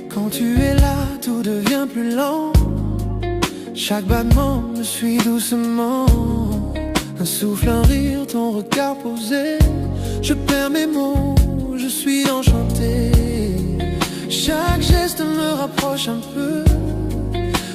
Quand tu es là, tout devient plus lent. Chaque battement me suit doucement. Un souffle, un rire, ton regard posé. Je perds mes mots, je suis enchanté. Chaque geste me rapproche un peu.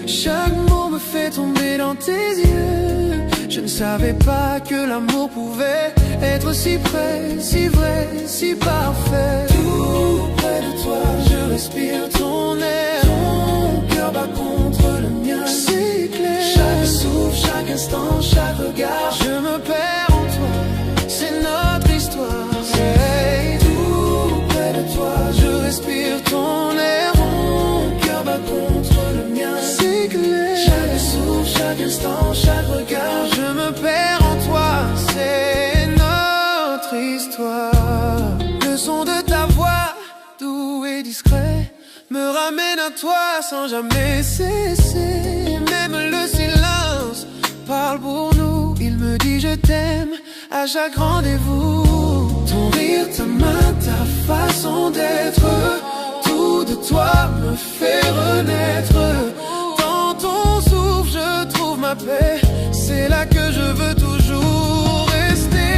Chaque mot me fait tomber dans tes yeux. Je ne savais pas que l'amour pouvait être si près, si vrai, si parfait. Tout près de toi, je respire ton air. Ton cœur bat contre le mien, c'est clair. Chaque souffle, chaque instant, chaque regard, je me perds en toi, c'est notre histoire. Hey, tout près de toi, je respire ton air. Ton cœur bat contre le mien, c'est clair. Chaque souffle, chaque instant, chaque regard, je me perds en toi, c'est notre histoire. Le son de ta voix, doux et discret, me ramène à toi sans jamais cesser. Même le silence parle pour nous. Il me dit je t'aime à chaque rendez-vous. Ton rire, ta main, ta façon d'être, tout de toi me fait renaître. Dans ton souffle je trouve ma paix. C'est là que je veux toujours rester.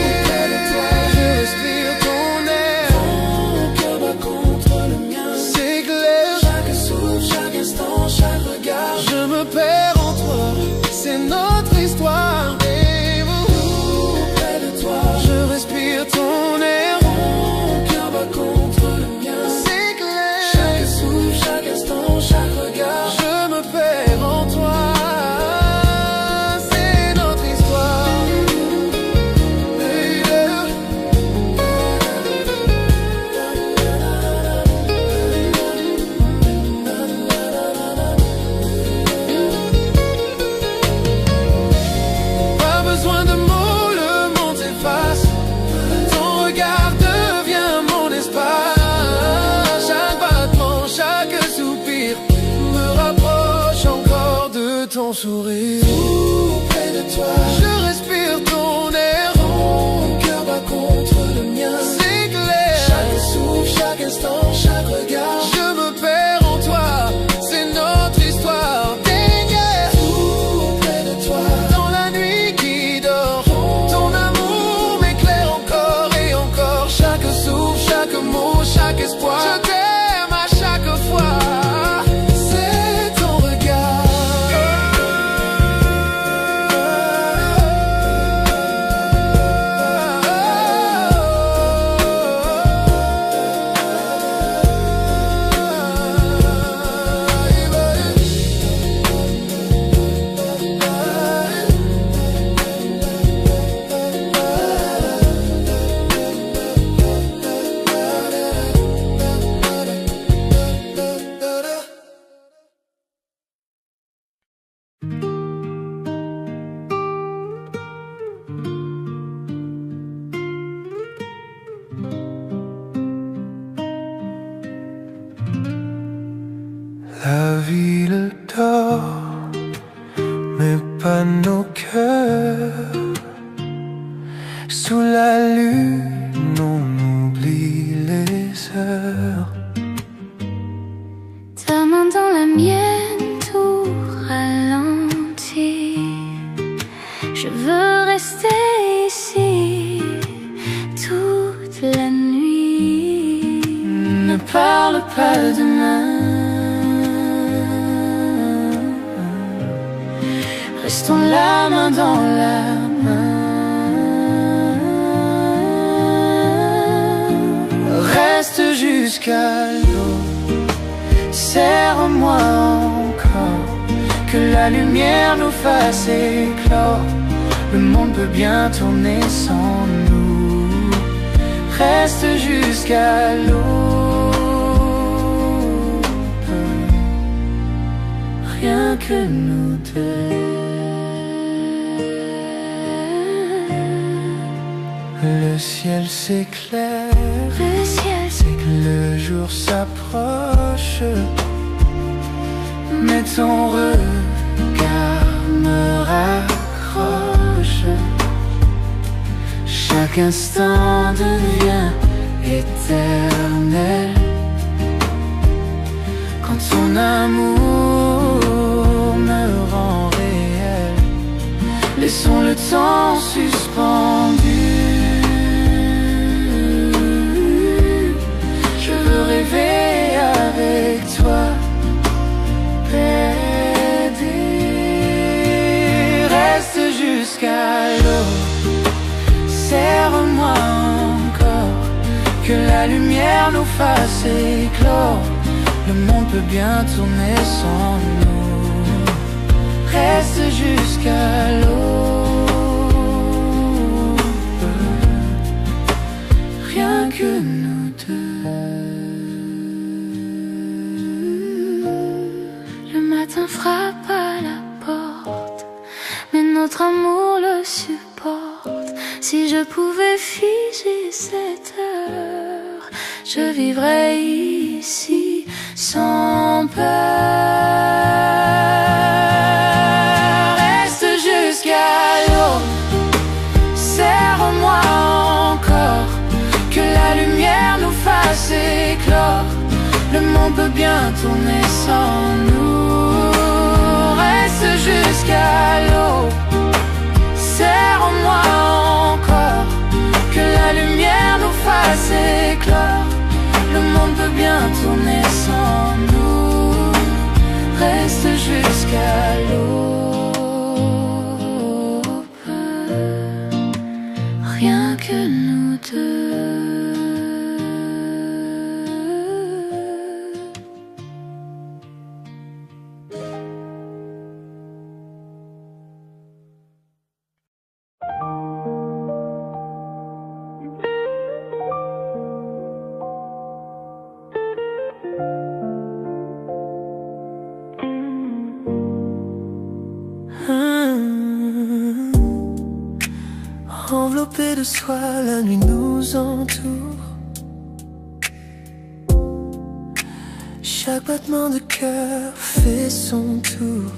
Auprès de toi, je respire ton air. Ton cœur bat contre le mien, c'est clair. Chaque souffle, chaque instant, chaque regard, je me perds en toi, c'est notre histoire. Et auprès de toi, je respire ton air. Ton cœur bat contre le mien, c'est clair. Chaque souffle, chaque instant, chaque regard, je me perds en toi. Ton sourire, tout près de toi, je respire ton air. Ton cœur bat contre le mien, c'est clair. Chaque souffle, chaque instant, chaque regard, je me perds en toi, c'est notre histoire. Des guerres, tout près de toi, dans la nuit qui dort, ton amour m'éclaire encore et encore. Chaque souffle, chaque mot, chaque espoir, je t'aime à chaque fois. La ville dort, mais pas nos cœurs. Sous la lune, on oublie les heures. Ta main dans la mienne, tout ralentit. Je veux rester ici toute la nuit. Ne parle pas demain. Restons la main dans la main. Reste jusqu'à l'aube, serre-moi encore, que la lumière nous fasse éclore. Le monde peut bien tourner sans nous. Reste jusqu'à l'aube, rien que nous deux. Le ciel s'éclaire, Le ciel s'éclaire. le jour s'approche, mais ton regard me raccroche. Chaque instant devient éternel quand ton amour me rend réel. Laissons le temps suspendu. Je veux rêver avec toi, bébé. Reste jusqu'à l'aube, serre-moi encore, que la lumière nous fasse éclore. Le monde peut bien tourner sans nous. Reste jusqu'à l'aube, rien que nous deux. Le matin frappe à la porte, mais notre amour le supporte. Si je pouvais figer cette heure, je vivrais ici sans peur. Reste jusqu'à l'aube, serre-moi encore, que la lumière nous fasse éclore. Le monde peut bien tourner sans nous. Reste jusqu'à l'aube, serre-moi encore, que la lumière nous fasse éclore. Le monde peut bien tourner sans nous. Reste jusqu'à l'aube, rien que nous deux. Enveloppé de soie, la nuit nous entoure. Chaque battement de cœur fait son tour.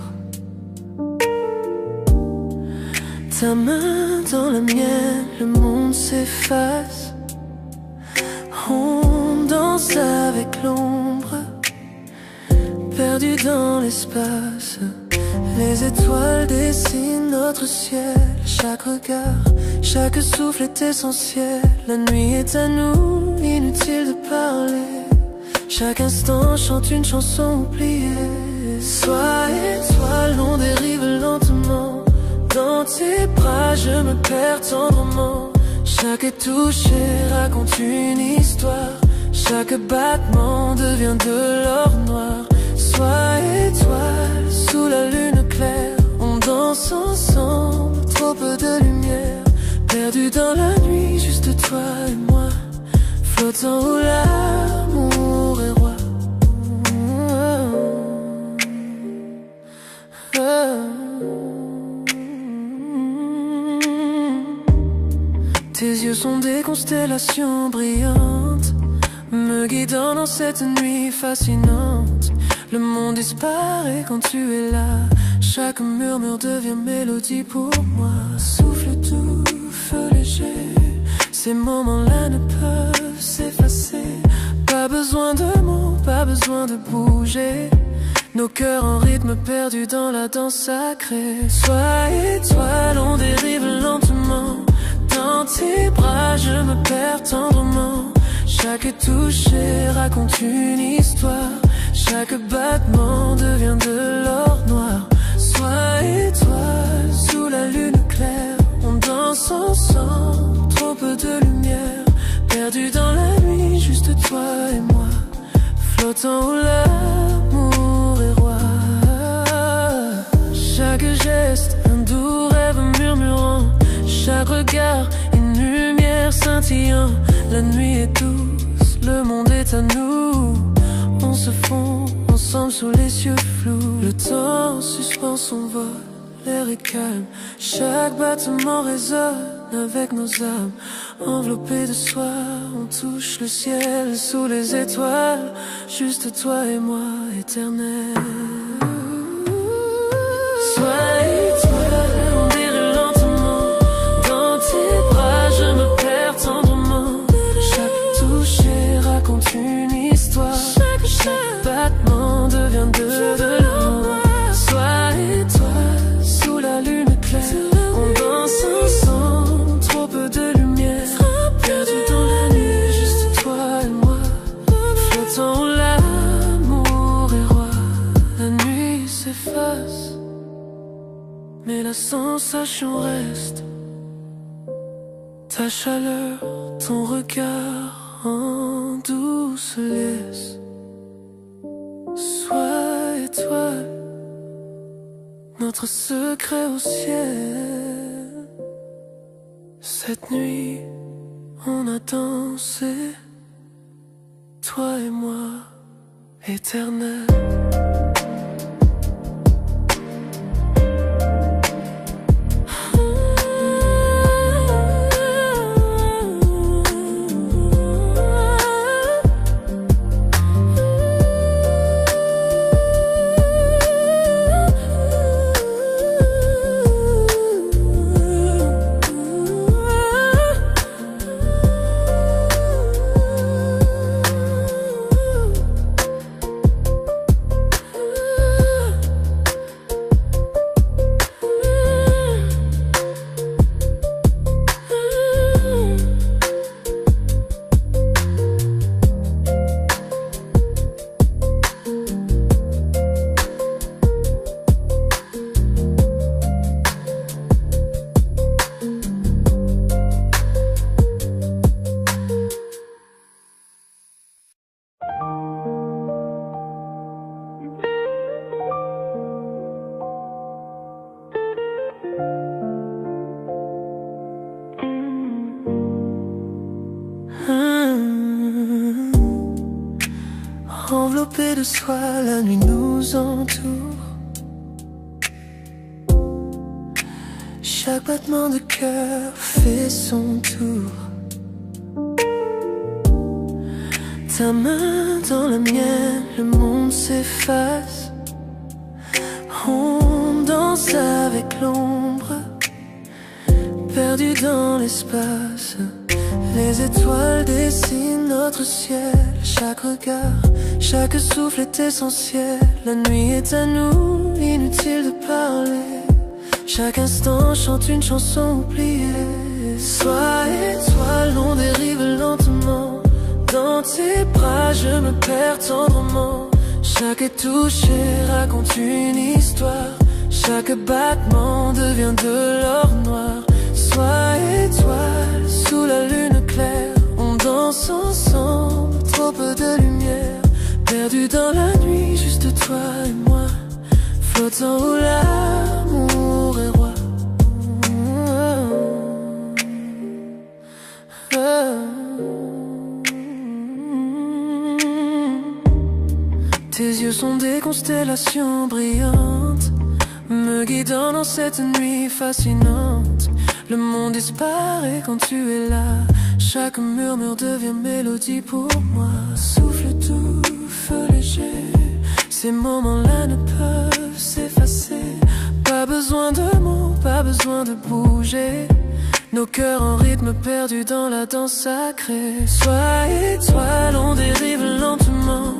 Ta main dans la mienne, le monde s'efface. On danse avec l'ombre, perdu dans l'espace. Les étoiles dessinent notre ciel. Chaque regard, chaque souffle est essentiel. La nuit est à nous, inutile de parler. Chaque instant chante une chanson oubliée. Sois étoile, on dérive lentement. Dans tes bras je me perds tendrement. Chaque toucher raconte une histoire. Chaque battement devient de l'or noir. Sois étoile, sous la lune claire. On danse ensemble, trop peu de lumière. Perdu dans la nuit, juste toi et moi. Flottant où l'amour est roi. Tes yeux sont des constellations brillantes, me guidant dans cette nuit fascinante. Le monde disparaît quand tu es là. Chaque murmure devient mélodie pour moi. Souffle doux, feu léger. Ces moments-là ne peuvent s'effacer. Pas besoin de mots, pas besoin de bouger. Nos cœurs en rythme perdus dans la danse sacrée. Sois étoile, on dérive lentement. Dans tes bras je me perds tendrement. Chaque toucher raconte une histoire. Chaque battement devient de l'or noir. Sois étoile, sous la lune claire. On danse ensemble, trop peu de lumière. Perdu dans la nuit, juste toi et moi. Flottant où l'amour est roi. Chaque geste, un doux rêve murmurant. Chaque regard, une lumière scintillant. La nuit est douce, le monde est à nous. On se fond ensemble sous les yeux flous. Le temps suspend son vol, l'air est calme. Chaque battement résonne avec nos âmes enveloppées de soi. On touche le ciel sous les étoiles, juste toi et moi, éternel. Sois étoile, on dirait lentement. Dans tes bras, je me perds tendrement. Chaque toucher raconte une histoire. Chaque battement devient de l'or. Sois étoile, sous la lune claire. On danse ensemble, trop peu de lumière. Perdu dans la nuit, juste toi et moi. Flottant où l'amour est roi. La nuit s'efface, mais la sensation reste. Ta chaleur, ton regard en douce liesse. Sois étoile, notre secret au ciel. Cette nuit, on a dansé, toi et moi, éternel. Enveloppé de soie, la nuit nous entoure. Chaque battement de cœur fait son tour. Ta main dans la mienne, le monde s'efface. On danse avec l'ombre, perdu dans l'espace. Les étoiles dessinent notre ciel. Chaque regard, chaque souffle est essentiel. La nuit est à nous, inutile de parler. Chaque instant chante une chanson oubliée. Sois étoile, on dérive lentement. Dans tes bras, je me perds tendrement. Chaque toucher raconte une histoire. Chaque battement devient de l'or noir. Sois étoile, sous la lune claire. On danse ensemble, trop peu de lumière. Perdu dans la nuit, juste toi et moi. Flottant où l'amour est roi. Tes yeux sont des constellations brillantes, me guidant dans cette nuit fascinante. Le monde disparaît quand tu es là. Chaque murmure devient mélodie pour moi. Souffle doux, feu léger. Ces moments-là ne peuvent s'effacer. Pas besoin de mots, pas besoin de bouger. Nos cœurs en rythme perdus dans la danse sacrée. Sois étoile, on dérive lentement.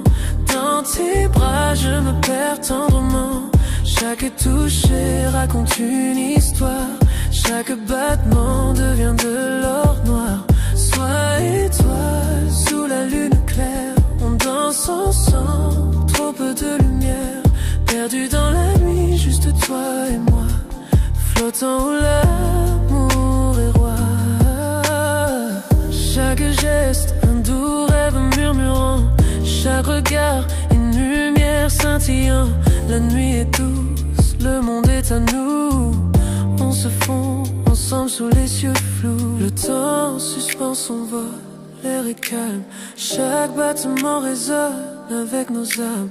Dans tes bras, je me perds tendrement. Chaque toucher raconte une histoire. Chaque battement devient de l'or noir. Sois étoile, sous la lune claire. On danse ensemble, trop peu de lumière. Perdu dans la nuit, juste toi et moi. Flottant où l'amour est roi. Chaque geste, un doux rêve murmurant. Chaque regard, une lumière scintillant. La nuit est douce, le monde est à nous. On se fond ensemble sous les cieux flous. Le temps suspend son vol, l'air est calme. Chaque battement résonne avec nos âmes.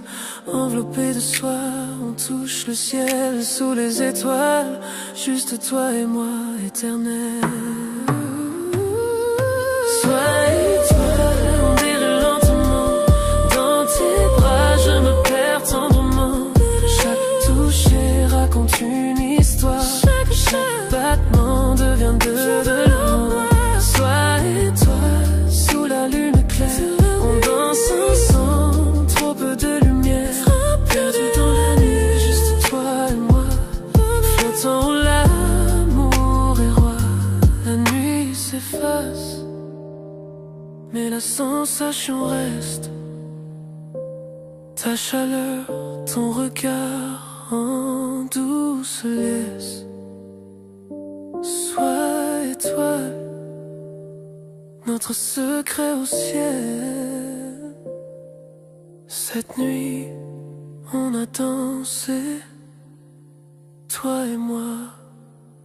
Enveloppés de soi, on touche le ciel sous les étoiles. Juste toi et moi, éternel. Toi et toi, on dirait lentement. Dans tes bras, je me perds tendrement. Chaque toucher raconte une histoire. Chaque battement devient de l'amour. Toi et toi, sous la lune claire, on danse ensemble, trop peu de lumière. Perdu dans la nuit, juste toi et moi. Flottant où l'amour est roi. La nuit s'efface, mais la sensation reste. Ta chaleur, ton regard en douce laisse. Sois étoile, notre secret au ciel. Cette nuit, on a dansé, toi et moi,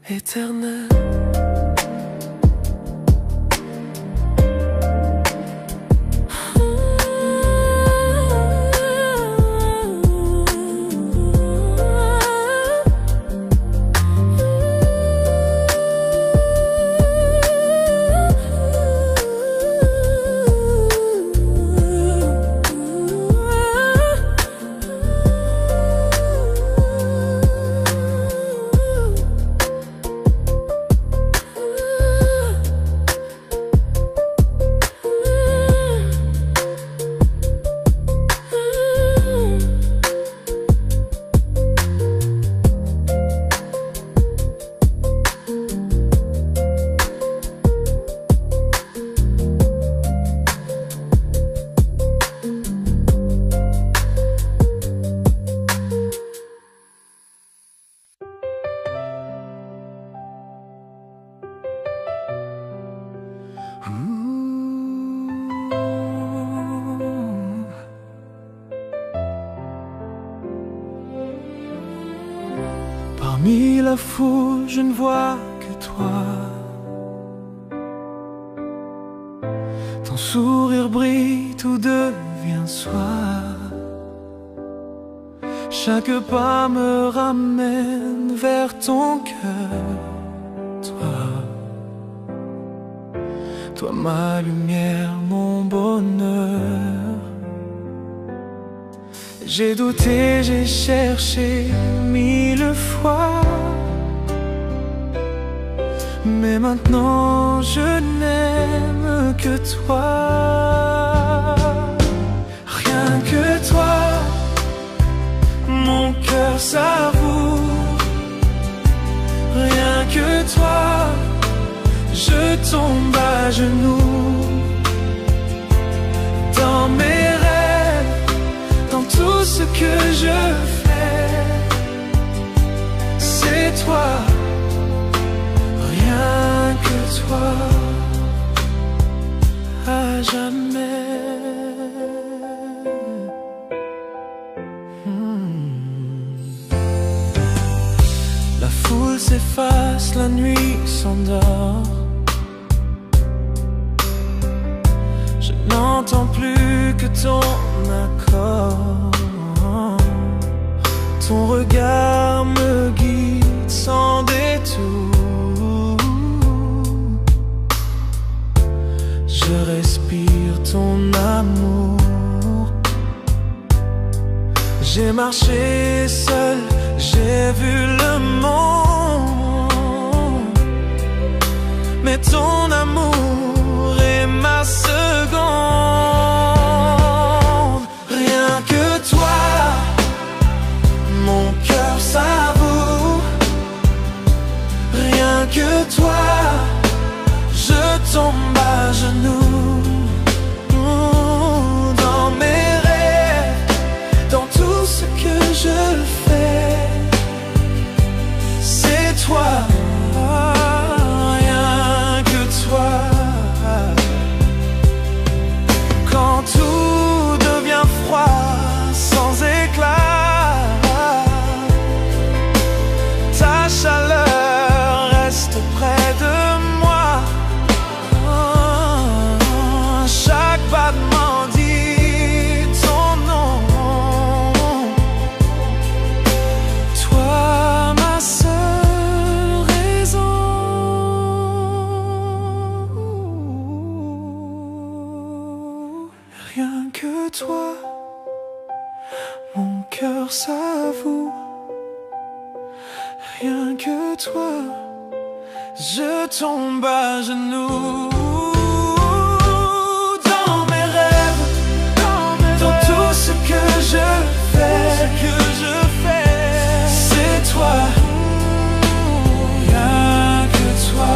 éternel. Parmi la foule, je ne vois que toi. Ton sourire brille, tout devient soir. Chaque pas me ramène vers ton cœur. Toi ma lumière, mon bonheur. J'ai douté, j'ai cherché 1000 fois, mais maintenant je n'aime que toi. Rien que toi, mon cœur s'avoue. Rien que toi, je tombe à genoux. Dans mes rêves, dans tout ce que je fais, c'est toi, rien que toi, à jamais. La foule s'efface, la nuit s'endort. Je n'entends plus que ton accord. Ton regard me guide sans détour. Je respire ton amour. J'ai marché seul, j'ai vu le monde, mais ton amour est ma seconde. Rien que toi, mon cœur s'avoue. Rien que toi, je tombe à genoux. Dans mes rêves, dans tout ce que je fais, c'est toi, rien que toi. cœur s'avoue. Rien que toi, je tombe à genoux. Dans mes rêves, dans tout ce que je fais, c'est toi. Rien que toi.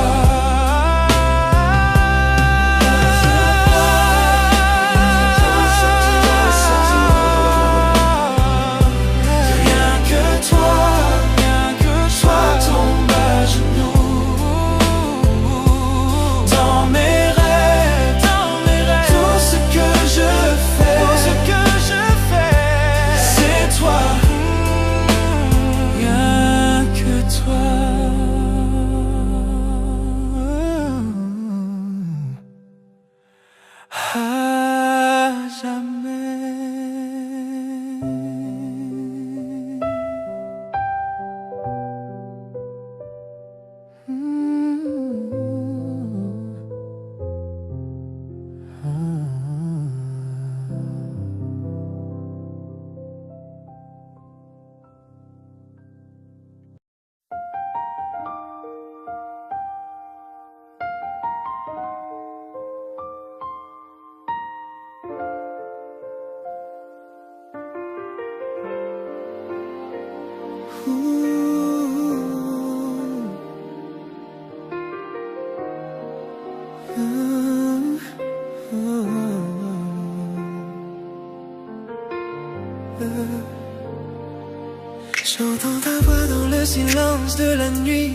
J'entends ta voix dans le silence de la nuit,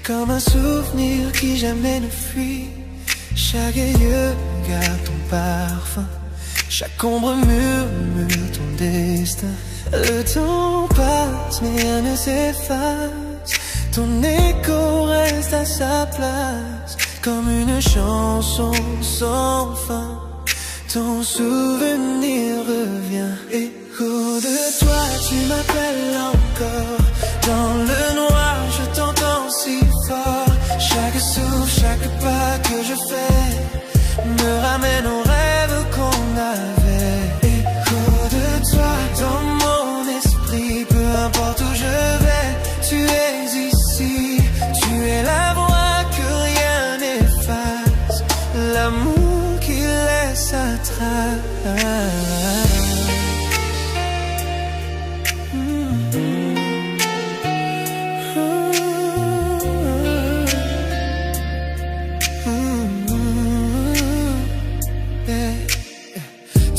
comme un souvenir qui jamais ne fuit. Chaque yeux garde ton parfum, chaque ombre murmure ton destin. Le temps passe mais rien ne s'efface, ton écho reste à sa place, comme une chanson sans fin. Ton souvenir revient, écho de toi, tu m'appelles encore. Dans le noir, je t'entends si fort. Chaque souffle, chaque pas que je fais me ramène aux rêves qu'on avait. Écho de toi dans mon esprit, peu importe où je vais, tu es ici. Tu es la voix que rien n'efface, l'amour qui laisse sa trace.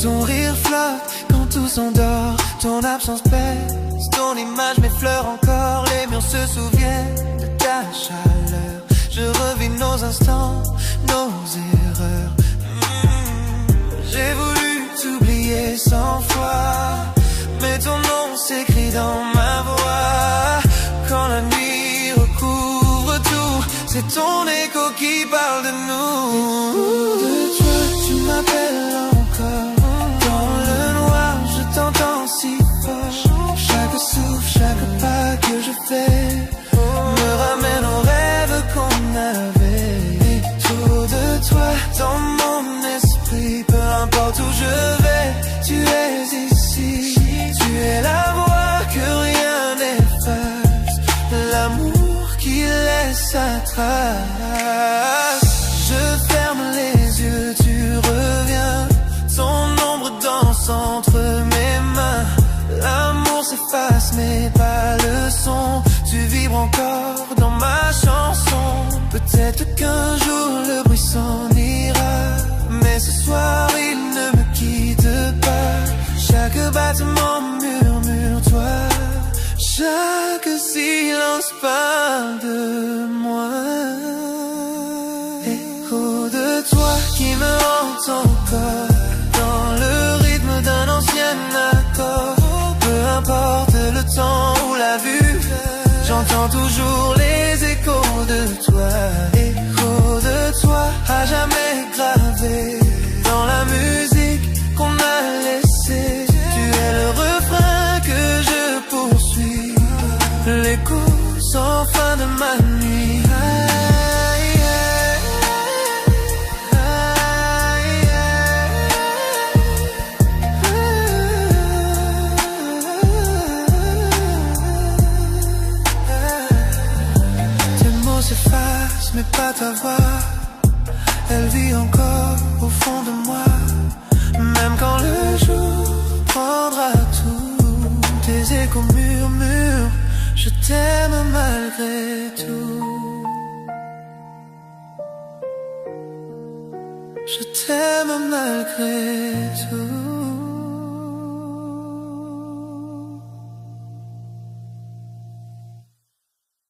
Ton rire flotte quand tout s'endort, ton absence pèse, ton image m'effleure encore. Les murs se souviennent de ta chaleur, je revis nos instants, nos erreurs. J'ai voulu t'oublier 100 fois, mais ton nom s'écrit dans ma voix. Quand la nuit recouvre tout, c'est ton écho qui parle de nous. De toi, tu m'appelles encore. Dans le noir, je t'entends si fort. Chaque souffle, chaque pas que je fais me ramène aux rêves qu'on avait. Et tout de toi dans mon esprit, peu importe où je vais, tu es ici. Tu es la voix que rien n'efface, l'amour qui laisse sa trace. Je ferme les yeux, tu reviens, ton ombre danse entre mes mains. L'amour s'efface mais pas le son, tu vibres encore dans ma chanson. Peut-être qu'un jour le bruit s'en ira, mais ce soir il ne me quitte pas. Chaque battement murmure toi, chaque silence parle de moi. Écho de toi qui me hante encore, dans le rythme d'un ancien accord. Peu importe le temps ou la vue, j'entends toujours les échos de toi. Écho de toi à jamais gravé dans la musique qu'on a laissée. Tu es le refrain que je poursuis, l'écho sans fin de ma nuit. mais pas ta voix. Elle vit encore au fond de moi. Même quand le jour prendra tout, tes échos murmurent, je t'aime malgré tout. Je t'aime malgré tout.